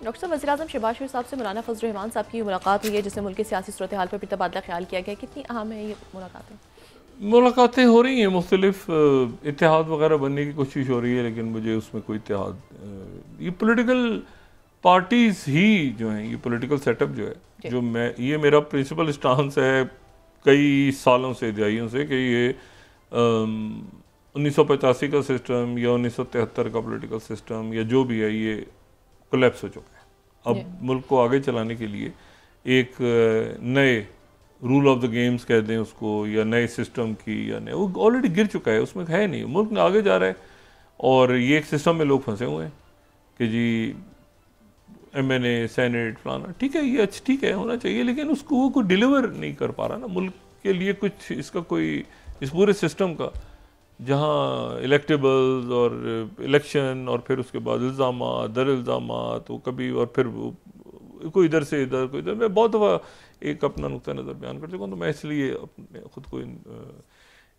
Doctor साहब, वज़ीर-ए-आज़म शहबाज शरीफ साहब से मौलाना फजल रहमान साहब की मुलाकात हुई है, जिसमें मुल्क की सियासी सूरत हाल पर भी तबादला ख्याल किया गया। कितनी अहम है ये मुलाकातें? मुलाकातें हो रही हैं, मुख्तलिफ इत्तेहाद वगैरह बनने की कोशिश हो रही है, लेकिन मुझे उसमें कोई इत्तेहाद ये पॉलिटिकल पार्टीज़ ही जो हैं, ये पॉलिटिकल सेटअप जो है, जी। जो मैं ये मेरा प्रिंसिपल स्टांस है कई सालों से, दहाइयों से, कि ये 1985 का सिस्टम या 1973 का पॉलिटिकल सिस्टम या जो भी है, ये कोलैप्स हो चुका है। जी। अब मुल्क को आगे चलाने के लिए एक नए रूल ऑफ द गेम्स कह दें उसको, या नए सिस्टम की, या नए, वो ऑलरेडी गिर चुका है, उसमें है नहीं, मुल्क में आगे जा रहा है। और ये एक सिस्टम में लोग फंसे हुए हैं कि जी MNA सेनेट फलाना, ठीक है, ये अच्छा, ठीक है, होना चाहिए, लेकिन उसको वो कोई डिलीवर नहीं कर पा रहा ना मुल्क के लिए कुछ, इसका कोई, इस पूरे सिस्टम का, जहाँ इलेक्टेबल्स और इलेक्शन और फिर उसके बाद इल्ज़ाम दर इल्ज़ाम, तो कभी, और फिर कोई इधर से इधर, कोई इधर। मैं बहुत दफ़ा एक अपना नुक्ता नज़र बयान कर चुका हूँ, तो मैं इसलिए अपने खुद को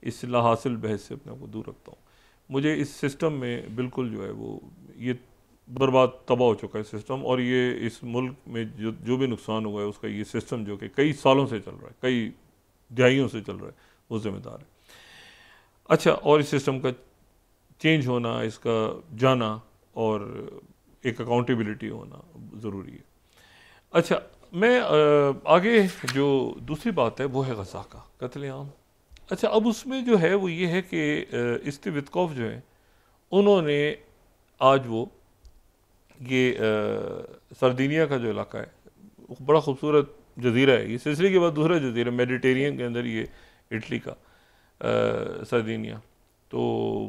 इस लाहासिल बहस से अपने को दूर रखता हूँ। मुझे इस सिस्टम में बिल्कुल जो है वो ये बर्बाद, तबाह हो चुका है सिस्टम, और ये इस मुल्क में जो भी नुकसान हुआ है उसका ये सिस्टम जो कि कई सालों से चल रहा है, कई दहाइयों से चल रहा है, वो जिम्मेदार है। अच्छा, और इस सिस्टम का चेंज होना, इसका जाना, और एक अकाउंटेबिलिटी होना ज़रूरी है। अच्छा, मैं आगे जो दूसरी बात है वो है गज़ा का कत्लेआम। अच्छा, अब उसमें जो है वो ये है कि इस्ती वित्कोफ जो है, उन्होंने आज वो ये सरदिनिया का जो इलाका है, बड़ा खूबसूरत जजीरा है, ये सिसिली के बाद दूसरा जजीरा मेडिटेरियन के अंदर, ये इटली का सरदिनिया, तो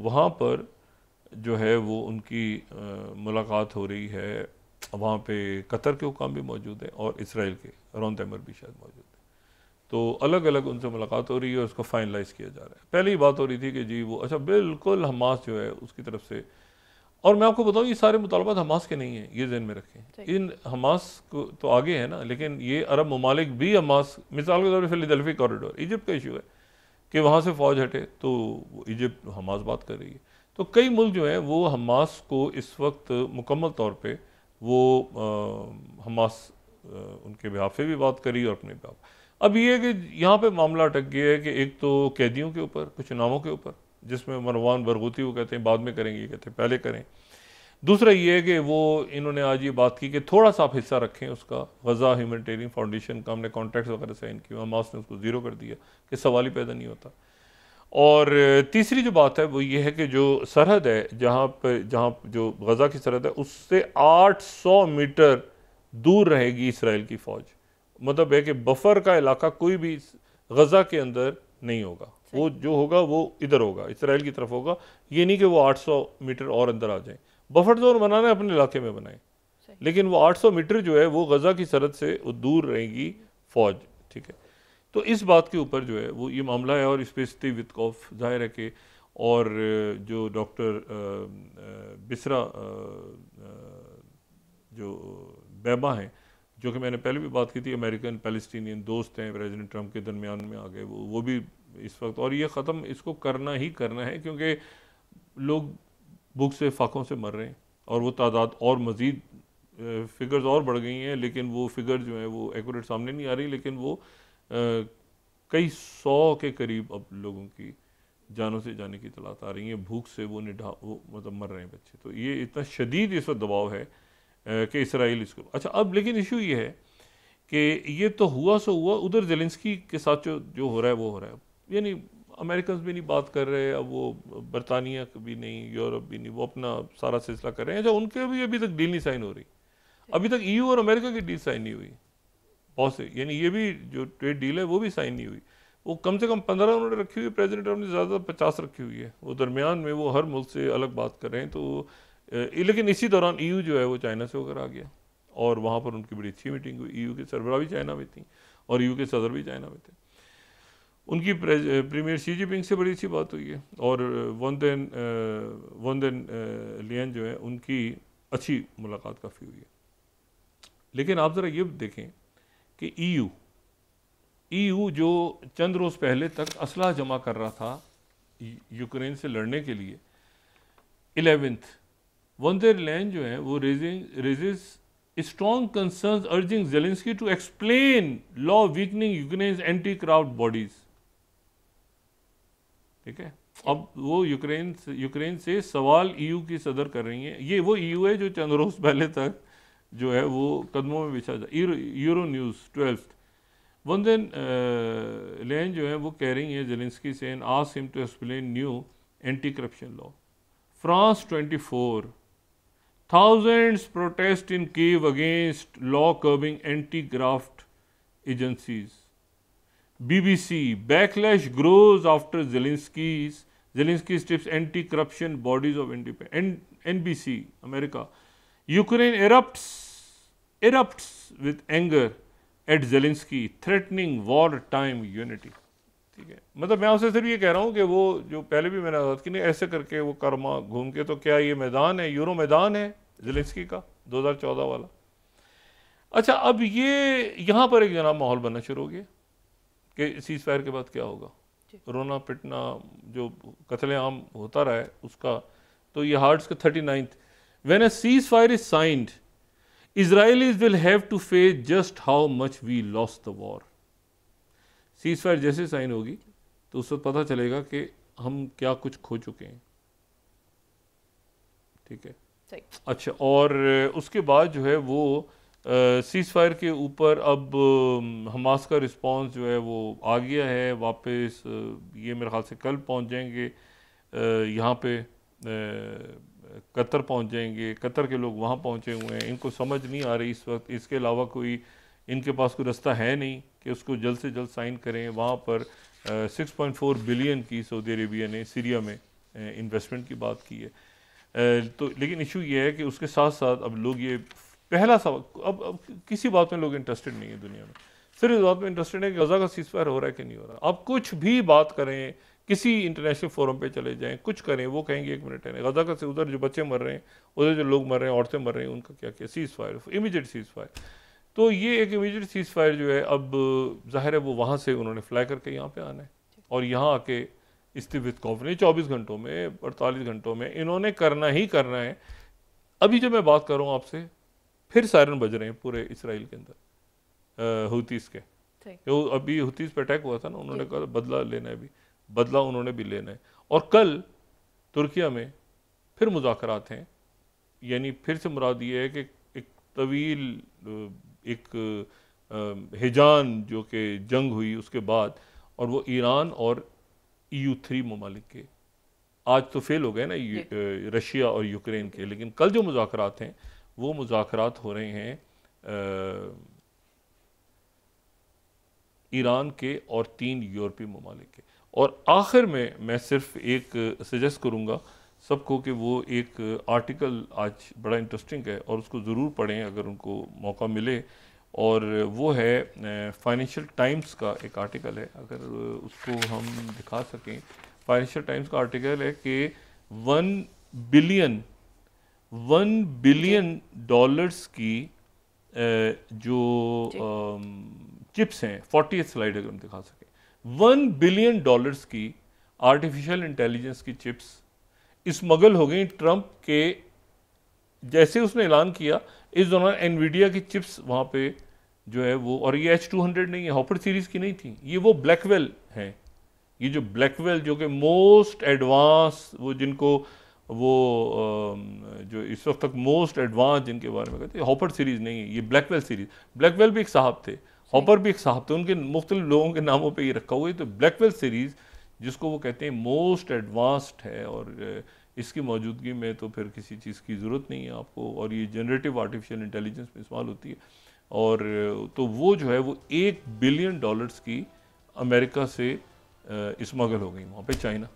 वहाँ पर जो है वो उनकी मुलाकात हो रही है। वहाँ पे कतर के हुकाम भी मौजूद हैं और इसराइल के रॉन तैमर भी शायद मौजूद है, तो अलग अलग उनसे मुलाकात हो रही है और उसको फाइनलाइज किया जा रहा है। पहले ही बात हो रही थी कि जी वो, अच्छा, बिल्कुल हमास जो है उसकी तरफ से, और मैं आपको बताऊं, ये सारे मुतालबात हमास के नहीं हैं, ये ज़हन में रखें। इन हमास को तो आगे है ना, लेकिन ये अरब ममालिक भी हमास, मिसाल के तौर पर फिलाडेल्फी कॉरिडोर, इजिप्ट का इशू है कि वहाँ से फ़ौज हटे, तो इजिप्ट हमास बात कर रही है। तो कई मुल्क जो हैं वो हमास को इस वक्त मुकम्मल तौर पे वो हमास उनके बिहाफ पे भी बात करी और अपने बिहाफ। अब ये है कि यहाँ पे मामला अटक गया है कि एक तो कैदियों के ऊपर, कुछ नामों के ऊपर, जिसमें मरवान बरगूती वो कहते हैं बाद में करेंगे, ये कहते हैं पहले करें। दूसरा ये है कि वो इन्होंने आज ये बात की कि थोड़ा सा आप हिस्सा रखें उसका, गज़ा ह्यूमैनिटेरियन फाउंडेशन का हमने कॉन्ट्रैक्ट वगैरह साइन किया, हमास ने उसको ज़ीरो कर दिया कि सवाल ही पैदा नहीं होता। और तीसरी जो बात है वो ये है कि जो सरहद है, जहाँ जो गज़ा की सरहद है, उससे 800 मीटर दूर रहेगी इसराइल की फ़ौज। मतलब है कि बफर का इलाका कोई भी गज़ा के अंदर नहीं होगा, वो जो होगा वो इधर होगा, इसराइल की तरफ होगा। ये नहीं कि वो 800 मीटर और अंदर आ जाए। बफर जोन बनाना है अपने इलाके में बनाए, लेकिन वो 800 मीटर जो है वो गज़ा की सरहद से दूर रहेगी फ़ौज, ठीक है। तो इस बात के ऊपर जो है वो ये मामला है, और इस पर स्टीव वित्कोफ ज़ाहिर है कि, और जो डॉक्टर बिसरा जो बैबा हैं, जो कि मैंने पहले भी बात की थी, अमेरिकन पैलेस्टीनियन दोस्त हैं, प्रेसिडेंट ट्रंप के दरमियान में आ गए वो भी इस वक्त, और ये ख़त्म इसको करना ही करना है, क्योंकि लोग भूख से फाकों से मर रहे हैं, और वो तादाद और मज़ीद फिगर्स और बढ़ गई हैं, लेकिन वो फिगर जो है वो एक्यूरेट सामने नहीं आ रही, लेकिन वो कई सौ के करीब अब लोगों की जानों से जाने की तलाश आ रही है, भूख से वो मतलब मर रहे हैं बच्चे। तो ये इतना शदीद इस वक्त दबाव है कि इसराइल इसको, अच्छा, अब लेकिन इशू ये है कि ये तो हुआ सो हुआ, उधर ज़ेलेंस्की के साथ जो हो रहा है वो हो रहा है, यानी अमेरिकन भी नहीं बात कर रहे, अब वो बरतानिया भी नहीं, यूरोप भी नहीं, वो अपना सारा सिलसिला कर रहे हैं। जो उनके भी अभी तक डील नहीं साइन हो रही, अभी तक EU और अमेरिका की डील साइन नहीं हुई बहुत से, यानी ये भी जो ट्रेड डील है वो भी साइन नहीं हुई। वो कम से कम 15 उन्होंने रखी हुई, प्रेसिडेंट ट्रंप ने ज़्यादा 50 रखी हुई है, वो दरमियान में वो हर मुल्क से अलग बात कर रहे हैं। तो लेकिन इसी दौरान EU जो है वो चाइना से होकर आ गया, और वहाँ पर उनकी बड़ी अच्छी मीटिंग हुई। EU के सरबराह भी चाइना में थी और EU के सदर भी चाइना में थे। उनकी प्रीमियर शी जिनपिंग से बड़ी अच्छी बात हुई है, और वन देन लियन जो है उनकी अच्छी मुलाकात काफ़ी हुई है। लेकिन आप ज़रा ये देखें कि EU जो चंद रोज़ पहले तक असलहा जमा कर रहा था यूक्रेन से लड़ने के लिए, 11th वन देर लैंड जो है वो raises strong concerns urging Zelensky to explain law weakening Ukraine's anti-craft bodies. ठीक है, अब वो यूक्रेन से सवाल ईयू की सदर कर रही हैं। ये वो ईयू है जो चंद रोज पहले तक जो है वो कदमों में बिछा था। यूरो न्यूज़ 12 वंदन लेन जो है वो कह रही हैं जेलेंस्की से and ask him to explain new anti corruption law. France 24 thousands protest in Kyiv against law curbing anti-graft agencies. BBC backlash grows after Zelensky's tips anti-corruption bodies of independence. NBC America Ukraine erupts with anger at Zelensky threatening wartime unity. ठीक है, मतलब मैं आपसे सिर्फ ये कह रहा हूँ कि वो जो पहले भी मैंने बात की नहीं, ऐसे करके वो कर्मा घूम के, तो क्या ये मैदान है, यूरो मैदान है ज़ेलेंस्की का 2014 वाला। अच्छा, अब ये यहाँ पर एक जनाब माहौल बनना शुरू हो गया कि सीज़ फायर के बाद क्या होगा। रोना पिटना जो कत्लेआम होता रहा है उसका, तो ये हार्ट्स का 39th when a seize fire is signed Israelis will have to face just how much we lost the war. Seize fire जैसे साइन होगी तो उस वक्त पता चलेगा कि हम क्या कुछ खो चुके हैं। ठीक है, अच्छा, और उसके बाद जो है वो सीज़ फायर के ऊपर अब हमास का रिस्पांस जो है वो आ गया है वापस। ये मेरे ख्याल से कल पहुंच जाएंगे यहाँ पे, कतर पहुंच जाएंगे। कतर के लोग वहाँ पहुँचे हुए हैं, इनको समझ नहीं आ रही इस वक्त, इसके अलावा कोई इनके पास कोई रास्ता है नहीं कि उसको जल्द से जल्द साइन करें। वहाँ पर 6.4 बिलियन की सऊदी अरेबिया ने सीरिया में इन्वेस्टमेंट की बात की है। तो लेकिन इशू ये है कि उसके साथ साथ अब लोग ये पहला सवाल, अब किसी बात में लोग इंटरेस्टेड नहीं है दुनिया में, सिर्फ इस बात में इंटरेस्टेड है कि गजा का सीज़ फायर हो रहा है कि नहीं हो रहा। आप कुछ भी बात करें, किसी इंटरनेशनल फोरम पे चले जाएं, कुछ करें, वो कहेंगे 1 मिनट है, गजा का से उधर जो बच्चे मर रहे हैं, उधर जो लोग मर रहे हैं, औरतें मर रही हैं, उनका क्या क्या seize fire, immediate seize fire. तो ये एक इमीडिएट सीज़ फायर जो है, अब जाहिर है वो वहाँ से उन्होंने फ्लाई करके यहाँ पे आना है और यहाँ आके इस्तीफित कॉन्फ्रेंस 24 घंटों में, 48 घंटों में इन्होंने करना ही करना है। अभी जब मैं बात कर रहा हूँ आपसे, फिर सायरन बज रहे हैं पूरे इसराइल के अंदर हुतीस के। तो अभी हुतीस पे अटैक हुआ था ना, उन्होंने कहा बदला लेना है, भी बदला उन्होंने भी लेना है। और कल तुर्किया में फिर मुज़ाकरात हैं, यानी फिर से मुराद ये है कि एक तवील एक हिजान जो कि जंग हुई उसके बाद, और वो ईरान और EU3 ममालिक के आज तो फेल हो गए ना, रशिया और यूक्रेन के, लेकिन कल जो मुज़ाकरात हैं वो मुज़ाकरात हो रहे हैं ईरान के और 3 यूरोपीय ममालिक के। और आखिर में मैं सिर्फ एक सजेस्ट करूँगा सबको कि वो एक आर्टिकल आज बड़ा इंटरेस्टिंग है और उसको ज़रूर पढ़ें अगर उनको मौका मिले, और वो है फाइनेंशियल टाइम्स का एक आर्टिकल है, अगर उसको हम दिखा सकें। फाइनेंशियल टाइम्स का आर्टिकल है कि 1 बिलियन डॉलर्स की जो चिप्स हैं, 40th स्लाइड अगर हम दिखा सकें, 1 बिलियन डॉलर्स की आर्टिफिशियल इंटेलिजेंस की चिप्स स्मगल हो गई। ट्रंप के जैसे उसने ऐलान किया, इस दौरान एनवीडिया की चिप्स वहाँ पे जो है वो, और ये H200 नहीं है, हॉपर सीरीज़ की नहीं थी, ये वो ब्लैकवेल हैं। ये जो ब्लैकवेल जो कि मोस्ट एडवांस, वो जिनको वो जो इस वक्त तक मोस्ट एडवांस जिनके बारे में कहते हैं, हॉपर सीरीज़ नहीं है, ये ब्लैकवेल सीरीज़। ब्लैकवेल भी एक साहब थे, हॉपर भी एक साहब थे, उनके मुख्तलिफ लोगों के नामों पे ये रखा हुआ है। तो ब्लैकवेल सीरीज़ जिसको वो कहते हैं मोस्ट एडवांस्ड है, और इसकी मौजूदगी में तो फिर किसी चीज़ की ज़रूरत नहीं है आपको, और ये जनरेटिव आर्टिफिशियल इंटेलिजेंस में इस्तेमाल होती है। और तो वो जो है वो 1 बिलियन डॉलर्स की अमेरिका से स्मगल हो गई वहाँ पे, चाइना।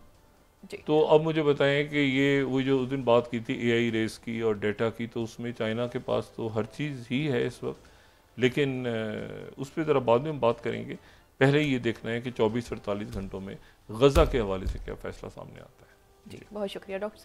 तो अब मुझे बताएं कि ये वो जो उस दिन बात की थी AI रेस की और डेटा की, तो उसमें चाइना के पास तो हर चीज़ ही है इस वक्त, लेकिन उस पर ज़रा बाद में हम बात करेंगे। पहले ये देखना है कि 24-48 घंटों में गज़ा के हवाले से क्या फ़ैसला सामने आता है। जी, बहुत शुक्रिया डॉक्टर साहब।